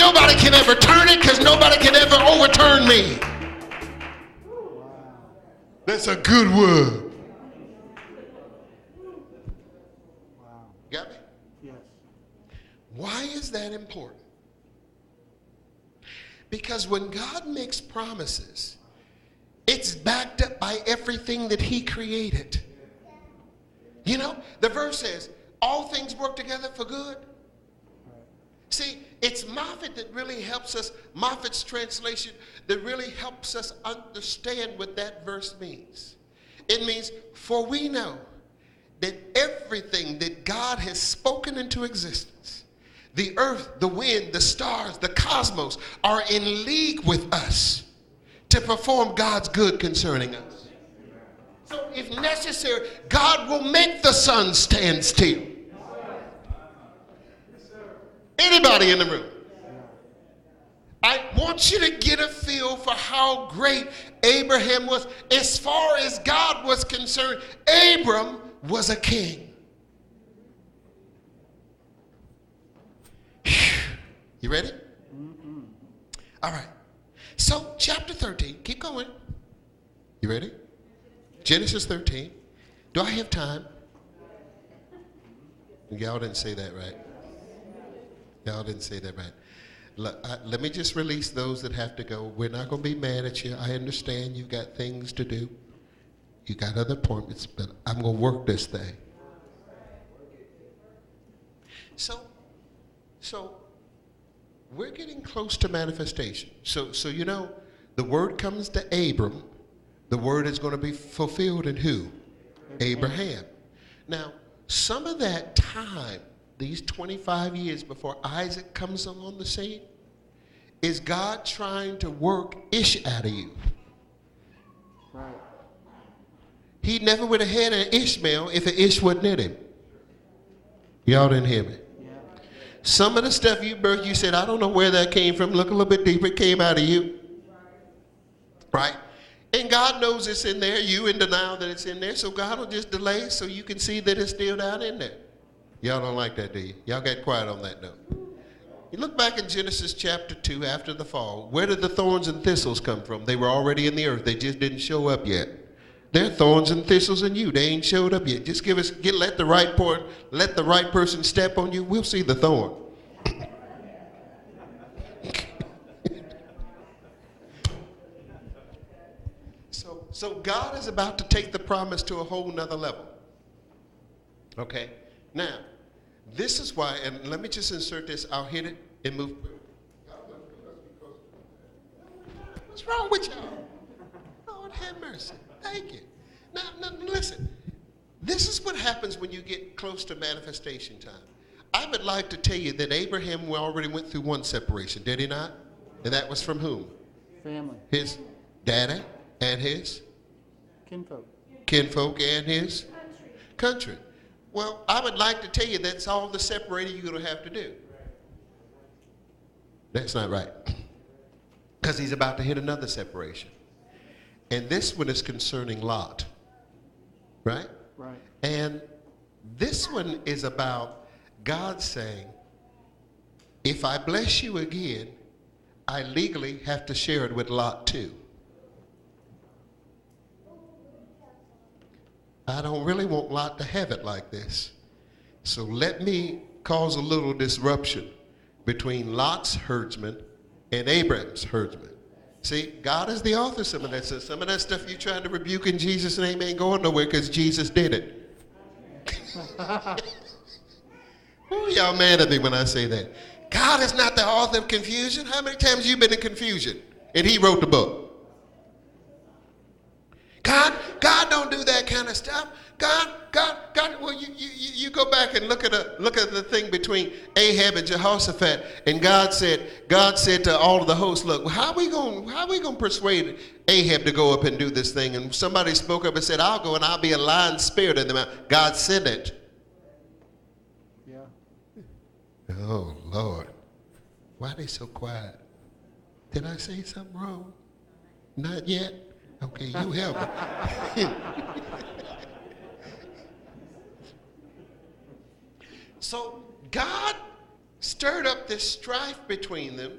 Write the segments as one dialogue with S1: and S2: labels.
S1: nobody can ever turn it because nobody can ever overturn me. That's a good word. Got me?
S2: Yes.
S1: Why is that important? Because when God makes promises, it's backed up by everything that he created. You know, the verse says, all things work together for good. See, it's Moffat that really helps us, Moffat's translation, that really helps us understand what that verse means. It means, for we know that everything that God has spoken into existence, the earth, the wind, the stars, the cosmos, are in league with us to perform God's good concerning us. So if necessary, God will make the sun stand still. Anybody in the room? I want you to get a feel for how great Abraham was. As far as God was concerned, Abram was a king. You ready? All right. So, chapter 13. Keep going. You ready? Genesis 13. Do I have time? Y'all didn't say that right. Y'all didn't say that right. Look, let me just release those that have to go. We're not going to be mad at you. I understand you've got things to do. You got other appointments, but I'm going to work this thing. So we're getting close to manifestation. So you know, the word comes to Abram. The word is going to be fulfilled in who? Abraham. Now, some of that time, these 25 years before Isaac comes on the scene, is God trying to work Ish out of you.
S2: Right.
S1: He never would have had an Ishmael if an Ish wasn't in him. Y'all didn't hear me.
S2: Yeah.
S1: Some of the stuff you birthed, you said, I don't know where that came from. Look a little bit deeper. It came out of you. Right? And God knows it's in there. You in denial that it's in there. So God will just delay so you can see that it's still down in there. Y'all don't like that, do you? Y'all got quiet on that note. You look back in Genesis chapter 2 after the fall. Where did the thorns and thistles come from? They were already in the earth. They just didn't show up yet. There are thorns and thistles in you. They ain't showed up yet. Just let the right person step on you. We'll see the thorn. So God is about to take the promise to a whole nother level. Okay? Now, this is why, and let me just insert this. I'll hit it and move. What's wrong with y'all? Lord have mercy. Thank you. Now, listen. This is what happens when you get close to manifestation time. I would like to tell you that Abraham already went through one separation, did he not? And that was from whom?
S2: Family.
S1: His daddy and his?
S2: Kinfolk.
S1: Kinfolk and his? Country. Well, I would like to tell you that's all the separating you're going to have to do. That's not right. Because he's about to hit another separation. And this one is concerning Lot. Right?
S2: Right.
S1: And this one is about God saying, if I bless you again, I legally have to share it with Lot too. I don't really want Lot to have it like this. So let me cause a little disruption between Lot's herdsmen and Abraham's herdsmen. See, God is the author of some of that stuff. Some of that stuff you're trying to rebuke in Jesus' name ain't going nowhere because Jesus did it. Who y'all mad at me when I say that? God is not the author of confusion. How many times have you been in confusion? And he wrote the book. God don't do that kind of stuff. God, well, you go back and look at the thing between Ahab and Jehoshaphat, and God said to all of the hosts, look, how are we going to persuade Ahab to go up and do this thing? And somebody spoke up and said, I'll go and I'll be a lying spirit in the mouth. God said it.
S2: Yeah.
S1: Oh, Lord. Why are they so quiet? Did I say something wrong? Not yet? Okay, you help me. So God stirred up this strife between them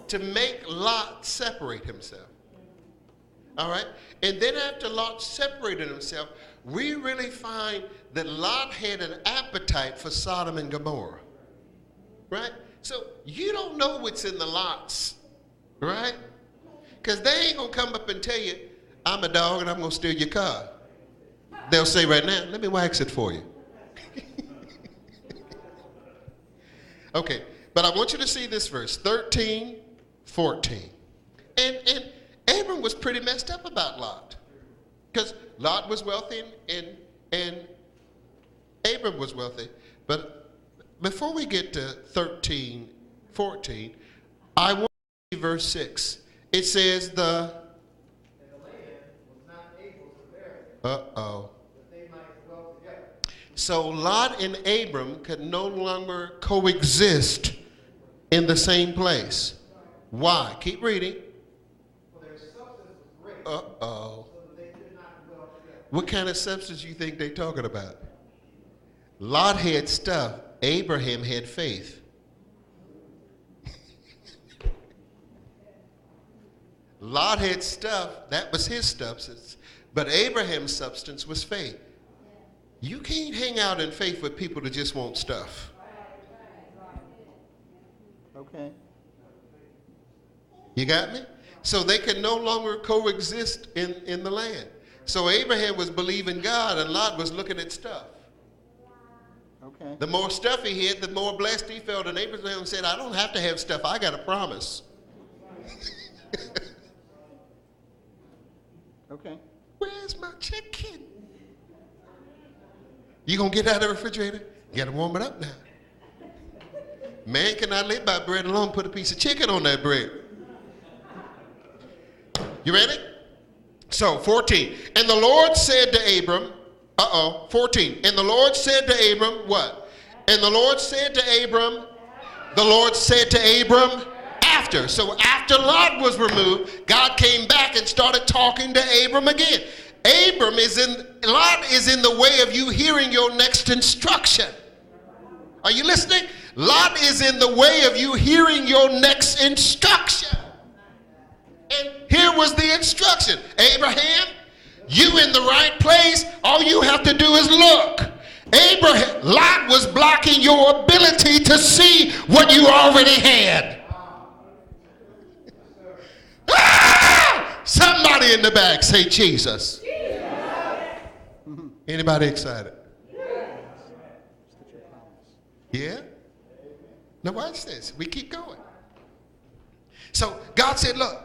S1: to make Lot separate himself. All right? And then after Lot separated himself, we really find that Lot had an appetite for Sodom and Gomorrah. Right? So you don't know what's in the lots. Right? Because they ain't going to come up and tell you, I'm a dog and I'm going to steal your car. They'll say right now, let me wax it for you. Okay, but I want you to see this verse, 13, 14. And Abram was pretty messed up about Lot. Because Lot was wealthy and Abram was wealthy. But before we get to 13, 14, I want to see verse 6. It says and the land was not able to bear it. Uh-oh. That they might dwell together. So Lot and Abram could no longer coexist in the same place. Why? Keep reading. For their substance was great. Uh-oh. So that they could not dwell together. What kind of substance you think they're talking about? Lot had stuff. Abraham had faith. Lot had stuff, that was his substance, but Abraham's substance was faith. You can't hang out in faith with people that just want stuff.
S2: Okay.
S1: You got me? So they could no longer coexist in the land. So Abraham was believing God and Lot was looking at stuff.
S2: Okay.
S1: The more stuff he had, the more blessed he felt. And Abraham said, I don't have to have stuff. I got a promise.
S2: Okay.
S1: Where's my chicken? You gonna get out of the refrigerator? You gotta warm it up now. Man cannot live by bread alone. Put a piece of chicken on that bread. You ready? So 14. And the Lord said to Abram, 14. And the Lord said to Abram, what? And the Lord said to Abram, after. So after Lot was removed, God came back and started talking to Abram again. Lot is in the way of you hearing your next instruction. Are you listening? Lot is in the way of you hearing your next instruction. And here was the instruction. Abraham, you in the right place. All you have to do is look. Lot was blocking your ability to see what you already had. Somebody in the back say Jesus. Anybody excited? Yeah? Now watch this. We keep going. So God said, look,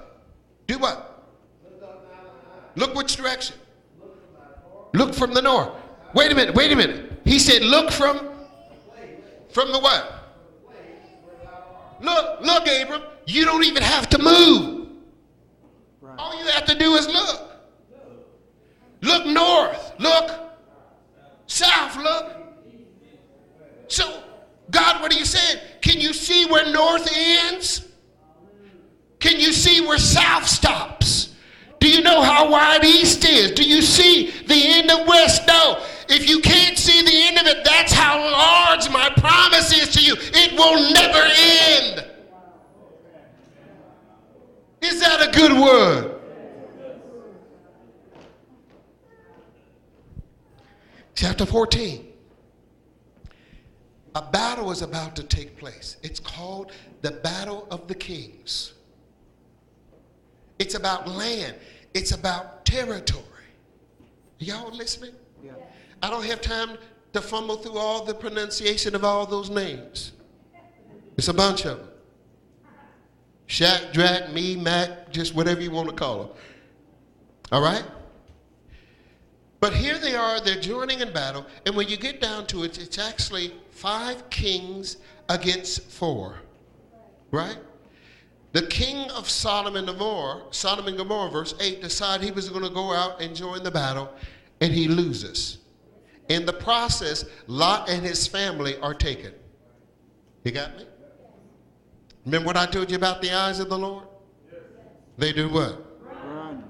S1: do what? Look which direction? Look from the north. Wait a minute. He said, look from the what? Look, Abram, you don't even have to move.
S2: Right.
S1: All you have to do is look. Look north. Look south. Look. So, God, what are you saying? Can you see where north ends? Can you see where south stops? Do you know how wide east is? Do you see the end of west? No. If you can't see the end of it, that's how large my promise is to you. It will never end. Is that a good word? Chapter 14. A battle is about to take place. It's called the Battle of the Kings. It's about land. It's about territory. Y'all listening?
S2: Yeah.
S1: I don't have time to fumble through all the pronunciation of all those names. It's a bunch of them. Shack, Drac, me, Mac, just whatever you want to call them. All right? But here they are, they're joining in battle, and when you get down to it, it's actually 5 kings against 4. Right? The king of Sodom and Gomorrah, verse 8, decided he was going to go out and join the battle, and he loses. In the process, Lot and his family are taken. You got me? Remember what I told you about the eyes of the Lord? They do what?
S2: Run.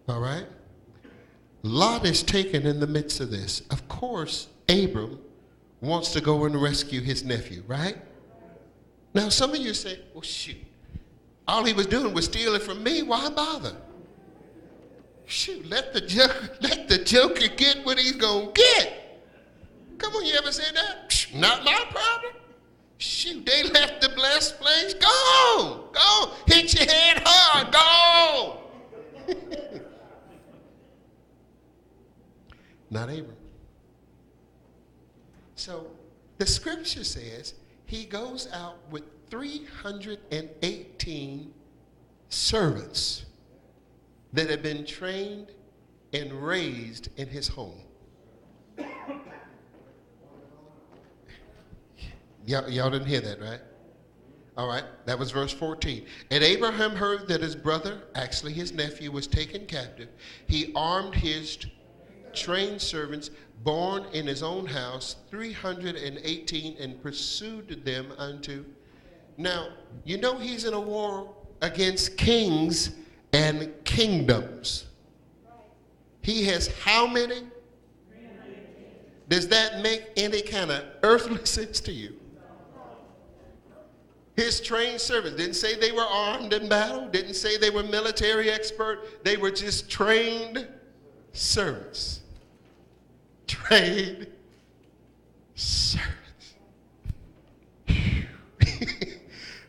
S1: All right? Lot is taken in the midst of this. Of course, Abram wants to go and rescue his nephew, right? Now, some of you say, well, shoot, all he was doing was stealing from me. Why bother? Shoot, let the joker get what he's going to get. Come on, you ever say that? Not my problem. Shoot, they left the blessed place. Go on. Go. Hit your head hard. Go. Not Abram. So the scripture says he goes out with 318 servants that have been trained and raised in his home. Y'all didn't hear that, right? All right, that was verse 14. And Abraham heard that his brother, actually his nephew, was taken captive. He armed his trained servants born in his own house, 318, and pursued them unto. Now, you know he's in a war against kings and kingdoms. He has how many? Does that make any kind of earthly sense to you? His trained servants didn't say they were armed in battle, didn't say they were military expert. They were just trained servants. Trained servants.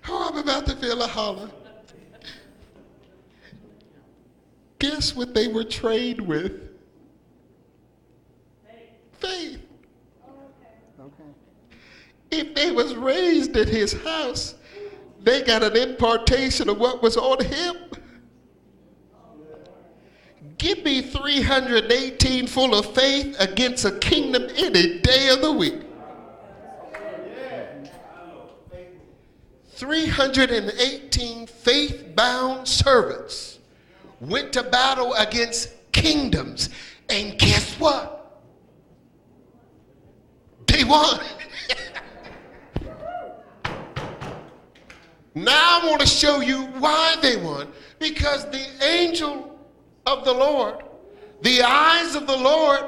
S1: Oh, I'm about to feel a holler. Guess what they were trained with? Faith.
S2: Okay.
S1: If they was raised in his house, they got an impartation of what was on him. Give me 318 full of faith against a kingdom any day of the week. 318 faith-bound servants went to battle against kingdoms. And guess what? They won. Now I want to show you why they won. Because the angel of the Lord, the eyes of the Lord,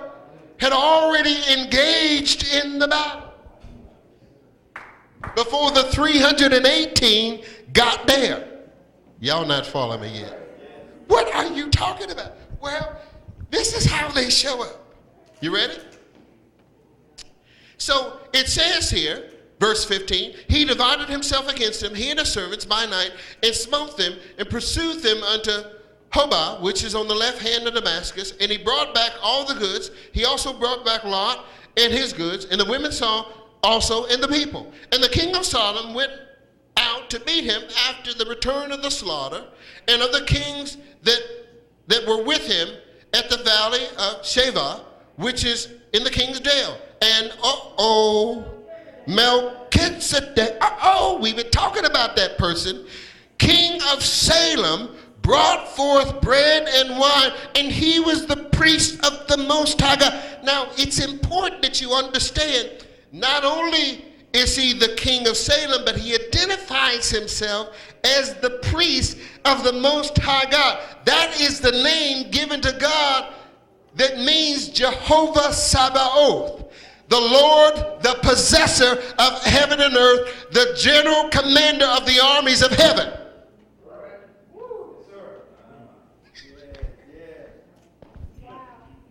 S1: had already engaged in the battle before the 318 got there. Y'all not following me yet. What are you talking about? Well, this is how they show up. You ready? So it says here, verse 15, he divided himself against them, he and his servants by night, and smote them, and pursued them unto Hobah, which is on the left hand of Damascus, and he brought back all the goods. He also brought back Lot and his goods, and the women saw also and the people. And the king of Sodom went out to meet him after the return of the slaughter, and of the kings that were with him at the valley of Shavah, which is in the king's dale. And Melchizedek, we've been talking about that person, king of Salem, brought forth bread and wine, and he was the priest of the Most High God. Now, it's important that you understand, not only is he the king of Salem, but he identifies himself as the priest of the Most High God. That is the name given to God that means Jehovah Sabaoth, the Lord, the possessor of heaven and earth, the general commander of the armies of heaven.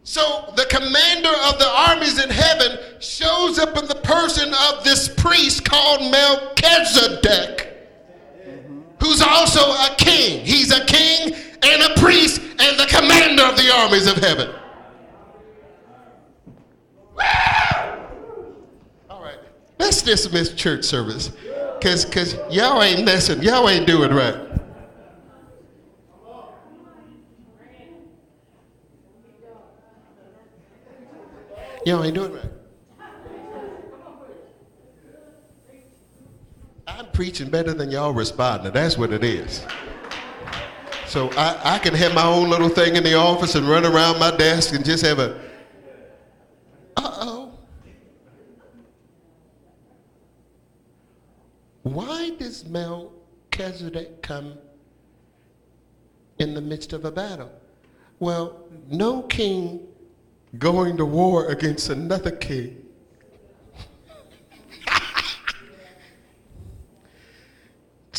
S1: So the commander of the armies in heaven shows up in the person of this priest called Melchizedek, who's also a king. He's a king and a priest and the commander of the armies of heaven. All right, let's dismiss church service because y'all ain't messing, y'all ain't doing right. Y'all ain't doing right. I'm preaching better than y'all responding. That's what it is. So I can have my own little thing in the office and run around my desk and just have a, Why does Melchizedek come in the midst of a battle? Well, no king going to war against another king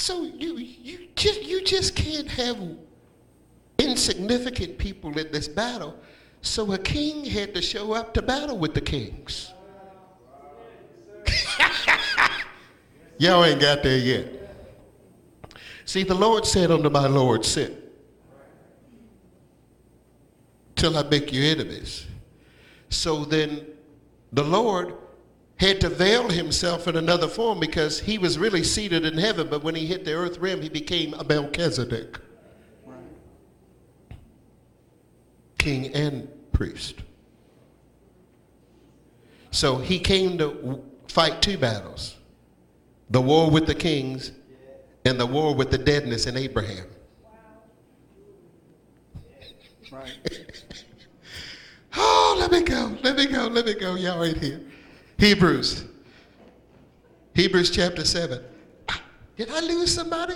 S1: So you just can't have insignificant people in this battle. So a king had to show up to battle with the kings. Y'all ain't got there yet. See, the Lord said unto my Lord, sit till I make you enemies. So then the Lord had to veil himself in another form because he was really seated in heaven, but when he hit the earth rim, he became a Melchizedek. King and priest. So he came to fight two battles. The war with the kings and the war with the deadness in Abraham. Right. Oh, let me go. Y'all ain't here. Hebrews chapter 7. Did I lose somebody?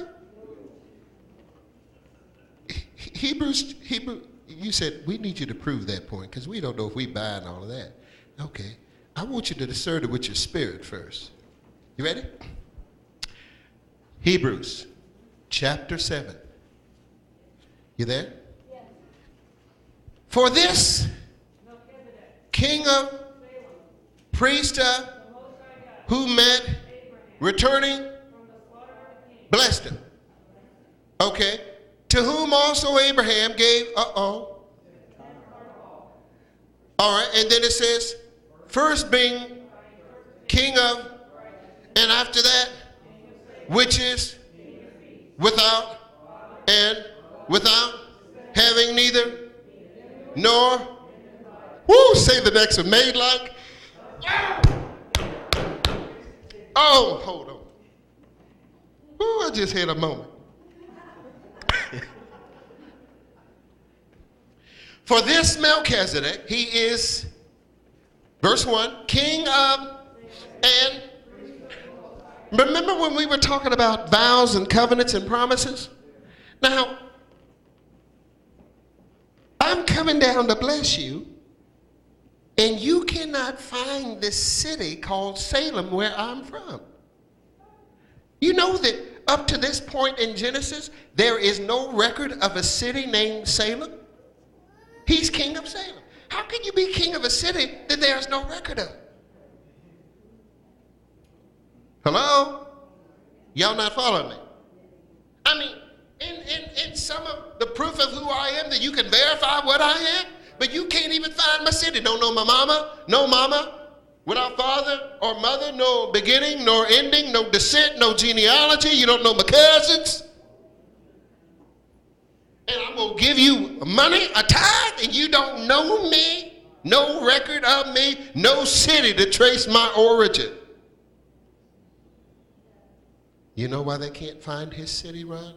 S1: Hebrews, you said we need you to prove that point because we don't know if we buy in all of that. Okay. I want you to discern it with your spirit first. You ready? Hebrews chapter 7. You there? Yes. For this king of priest who met returning blessed him. Okay. To whom also Abraham gave, all right, and then it says, first being king of, and after that, which is without, and without, having neither, nor, say the next one, made like, hold on. I just had a moment. For this Melchizedek, he is, verse 1, king of, and remember when we were talking about vows and covenants and promises? Now, I'm coming down to bless you, and you cannot find this city called Salem where I'm from. You know that up to this point in Genesis, there is no record of a city named Salem? He's king of Salem. How can you be king of a city that there's no record of? Hello? Y'all not following me? I mean, in some of the proof of who I am that you can verify what I am, but you can't even find my city. Don't know my mama, no mama, without father or mother, no beginning, nor ending, no descent, no genealogy. You don't know my cousins. And I'm going to give you money, a tithe, and you don't know me, no record of me, no city to trace my origin. You know why they can't find his city, Ron?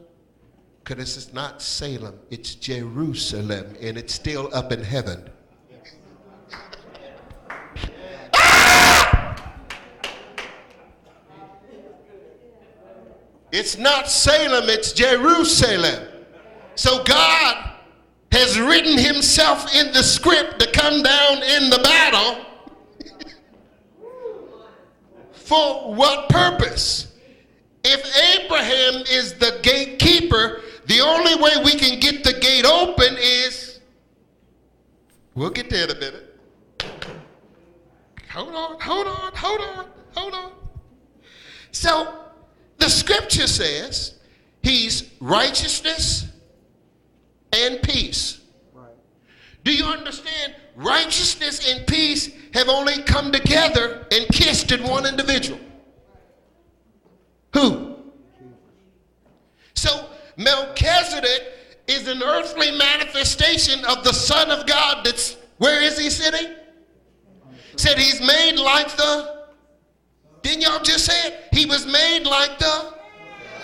S1: Because it's not Salem, it's Jerusalem, and it's still up in heaven. It's not Salem, it's Jerusalem. So God has written himself in the script to come down in the battle. For what purpose? If Abraham is the gatekeeper, the only way we can get the gate open is, we'll get there in a minute. Hold on. So the scripture says he's righteousness and peace. Right. Do you understand? Righteousness and peace have only come together and kissed in one individual. Who? So Melchizedek is an earthly manifestation of the Son of God. That's, where is he sitting? Said he's made like the, didn't y'all just say it? He was made like the,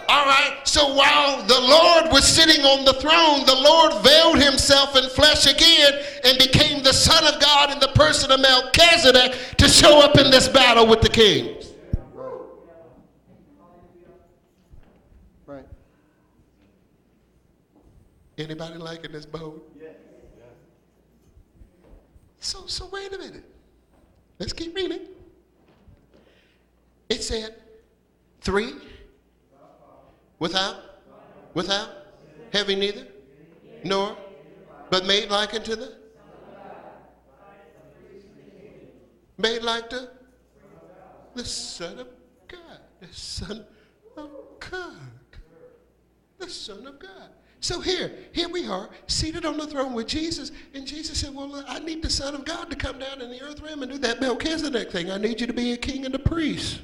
S1: all right, so while the Lord was sitting on the throne, the Lord veiled himself in flesh again and became the Son of God in the person of Melchizedek to show up in this battle with the kings. Right. Anybody liking this boat? Yeah. So wait a minute. Let's keep reading. It said 3. Without? Without? Heavy neither? Nor? But made like unto the? Made like the Son of God. The Son of God. The Son of God. So here we are, seated on the throne with Jesus, and Jesus said, well, I need the Son of God to come down in the earth realm and do that Melchizedek thing. I need you to be a king and a priest.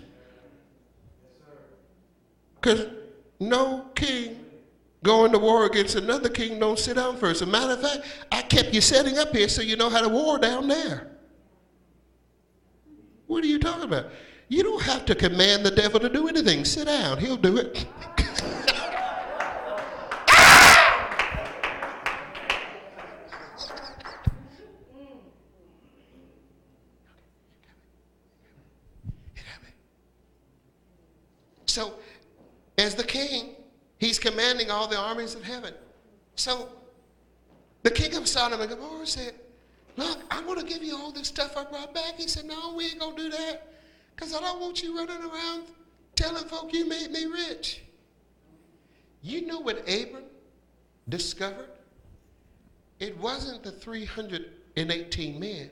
S1: Because no king going to war against another king don't sit down first. As a matter of fact, I kept you setting up here so you know how to war down there. What are you talking about? You don't have to command the devil to do anything. Sit down. He'll do it. So, as the king, he's commanding all the armies of heaven. So, the king of Sodom and Gomorrah said, look, I want to give you all this stuff I brought back. He said, no, we ain't going to do that, because I don't want you running around telling folk you made me rich. You know what Abram discovered? It wasn't the 318 men.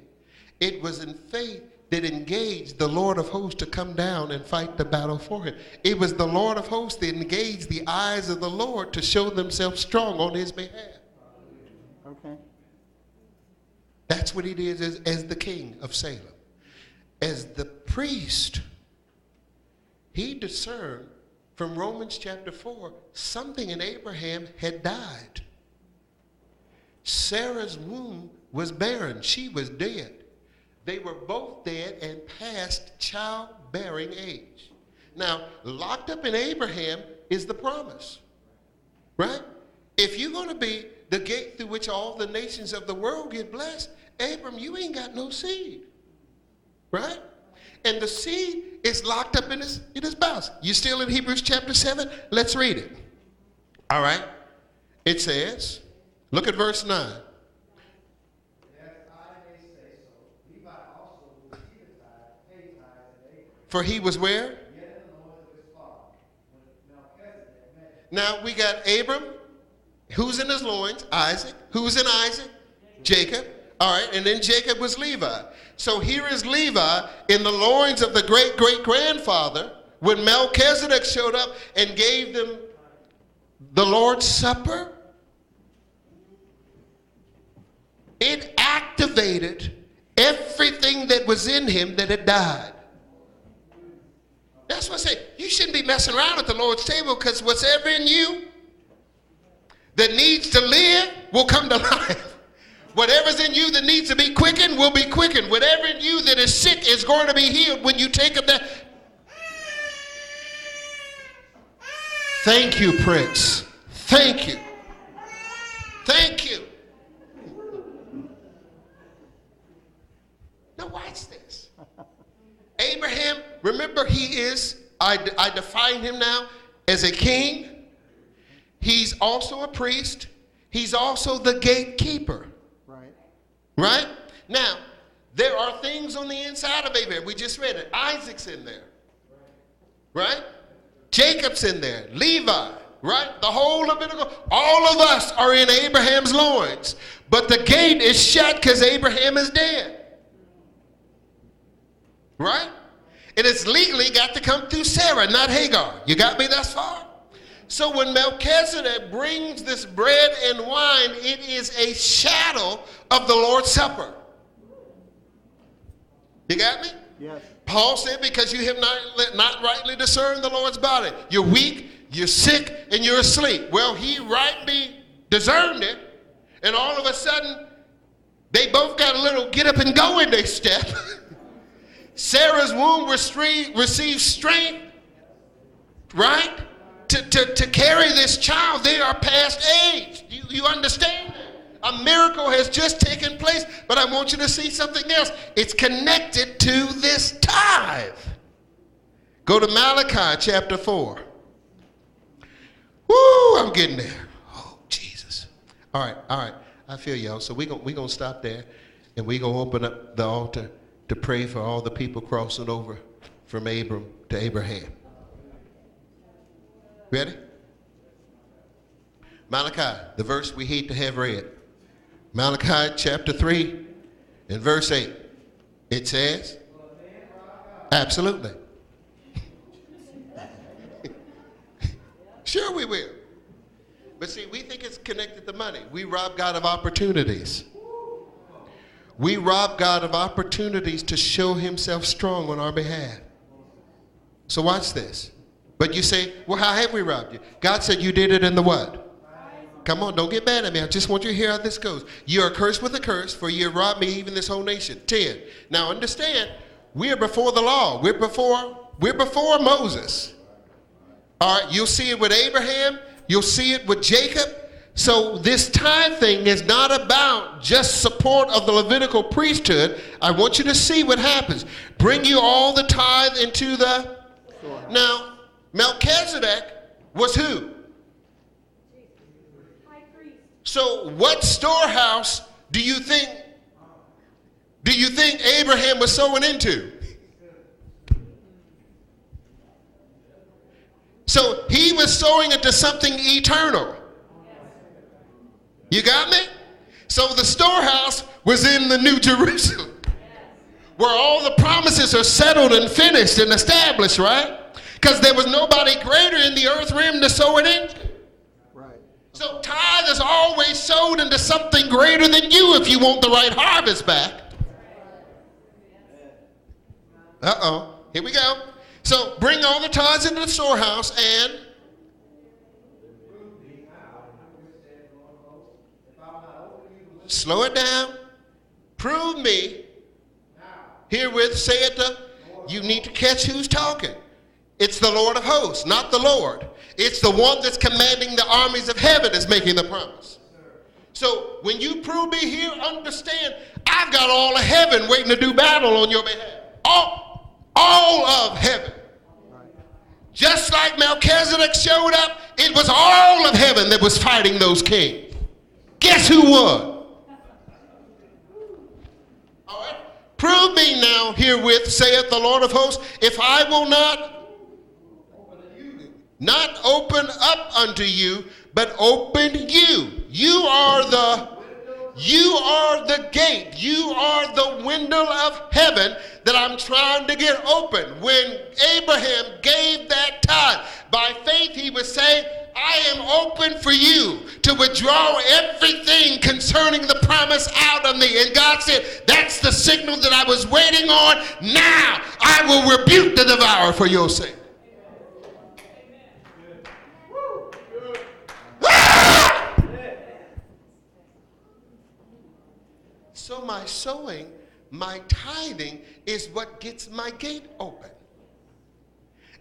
S1: It was in faith that engaged the Lord of hosts to come down and fight the battle for him. It was the Lord of hosts that engaged the eyes of the Lord to show themselves strong on his behalf.
S2: Okay.
S1: That's what he did as the king of Salem. As the priest, he discerned from Romans chapter 4, something in Abraham had died. Sarah's womb was barren. She was dead. They were both dead and past childbearing age. Now, locked up in Abraham is the promise, right? If you're going to be the gate through which all the nations of the world get blessed, Abram, you ain't got no seed, right? And the seed is locked up in his spouse. You still in Hebrews chapter 7? Let's read it. All right. It says, look at verse 9. For he was where? Now we got Abram. Who's in his loins? Isaac. Who's in Isaac? Jacob. All right, and then Jacob was Levi. So here is Levi in the loins of the great-great-grandfather when Melchizedek showed up and gave them the Lord's Supper. It activated everything that was in him that had died. That's what I say. You shouldn't be messing around at the Lord's table, because whatever in you that needs to live will come to life. Whatever's in you that needs to be quickened will be quickened. Whatever in you that is sick is going to be healed when you take up that. Thank you, Prince. Thank you. Thank you. Now watch this. Abraham, remember he is, I define him now as a king. He's also a priest. He's also the gatekeeper.
S2: Right.
S1: Right? Now, there are things on the inside of Abraham. We just read it. Isaac's in there. Right? Jacob's in there. Levi. Right? The whole Levitical. All of us are in Abraham's loins. But the gate is shut because Abraham is dead. Right? And it's legally got to come through Sarah, not Hagar. You got me thus far? So when Melchizedek brings this bread and wine, it is a shadow of the Lord's Supper. You got me?
S2: Yes.
S1: Paul said, because you have not rightly discerned the Lord's body. You're weak, you're sick, and you're asleep. Well, he rightly discerned it, and all of a sudden, they both got a little get up and go in their step. Sarah's womb received strength, right? To carry this child. They are past age. You understand that? A miracle has just taken place, but I want you to see something else. It's connected to this tithe. Go to Malachi chapter 4. Woo, I'm getting there. Oh, Jesus. All right. I feel y'all. So we're gonna stop there, and we're going to open up the altar to pray for all the people crossing over from Abram to Abraham. Ready? Malachi, the verse we hate to have read. Malachi chapter 3 and verse 8. It says, absolutely. Sure we will. But see, we think it's connected to money. We rob God of opportunities. We rob God of opportunities to show himself strong on our behalf. So watch this. But you say, well, how have we robbed you? God said you did it in the what? Come on, don't get mad at me. I just want you to hear how this goes. You are cursed with a curse, for you have robbed me, even this whole nation. 10. Now understand, we are before the law. We're before Moses. All right, you'll see it with Abraham. You'll see it with Jacob. So this tithe thing is not about just support of the Levitical priesthood. I want you to see what happens. Bring you all the tithe into the... Now, Melchizedek was who? So what storehouse do you think Abraham was sowing into? So he was sowing into something eternal. You got me? So the storehouse was in the New Jerusalem, where all the promises are settled and finished and established, right? Because there was nobody greater in the earth realm to sow it into.
S2: Right.
S1: So tithe is always sowed into something greater than you if you want the right harvest back. Uh-oh. Here we go. So bring all the tithes into the storehouse and slow it down. Prove me. Herewith saith the, you need to catch who's talking. It's the Lord of hosts, not the Lord. It's the one that's commanding the armies of heaven is making the promise. So when you prove me here, understand, I've got all of heaven waiting to do battle on your behalf. All of heaven. Just like Melchizedek showed up, it was all of heaven that was fighting those kings. Guess who won? All right. Prove me now herewith, saith the Lord of hosts, if I will not open up unto you, but open you. You are the gate. You are the window of heaven that I'm trying to get open. When Abraham gave that tithe, by faith he was saying, I am open for you to withdraw everything concerning the promise out of me. And God said, that's the signal that I was waiting on. Now I will rebuke the devourer for your sake. So my sowing, my tithing is what gets my gate open.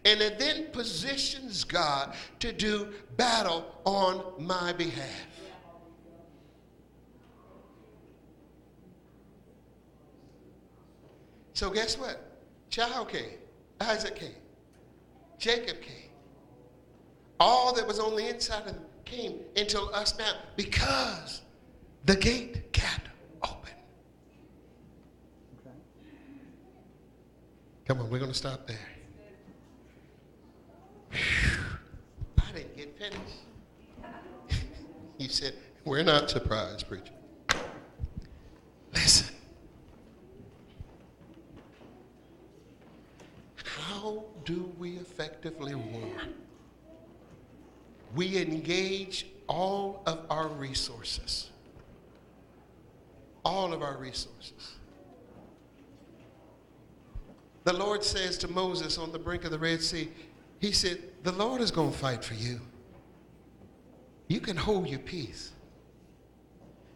S1: And it then positions God to do battle on my behalf. So guess what? Child came, Isaac came, Jacob came. All that was on the inside of them came until us now because the gate got open.
S2: Okay.
S1: Come on, we're going to stop there. Whew. I didn't get finished. You said, we're not surprised, preacher. Listen. How do we effectively war? We engage all of our resources. All of our resources. The Lord says to Moses on the brink of the Red Sea, he said, the Lord is going to fight for you. You can hold your peace.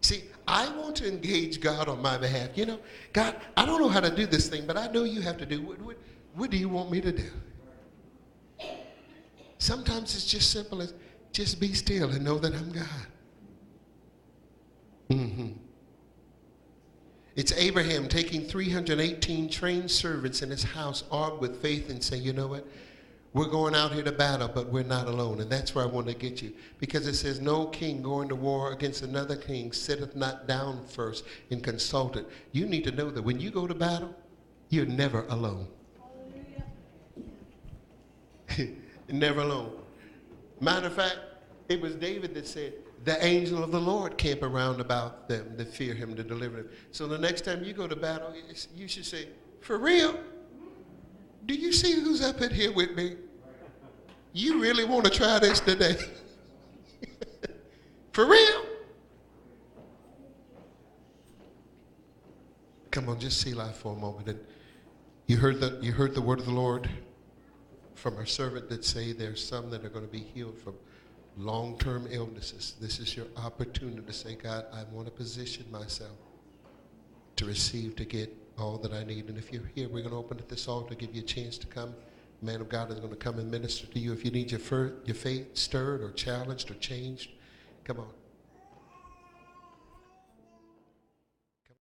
S1: See, I want to engage God on my behalf. You know, God, I don't know how to do this thing, but I know you have to do. What do you want me to do? Sometimes it's just simple as just be still and know that I'm God. It's Abraham taking 318 trained servants in his house armed with faith and saying, you know what? We're going out here to battle, but we're not alone. And that's where I want to get you. Because it says, no king going to war against another king sitteth not down first and consulted. You need to know that when you go to battle, you're never alone. Never alone. Matter of fact, It was David that said, the angel of the Lord camp around about them that fear him to deliver them. So the next time you go to battle, you should say, for real? Do you see who's up in here with me? You really want to try this today? For real? Come on, just see life for a moment. And you heard the word of the Lord from our servant that say there's some that are going to be healed from long-term illnesses. This is your opportunity to say, God, I want to position myself to receive, to get all that I need. And if you're here, we're going to open at this altar, give you a chance to come. Man of God is going to come and minister to you. If you need your faith stirred or challenged or changed, come on.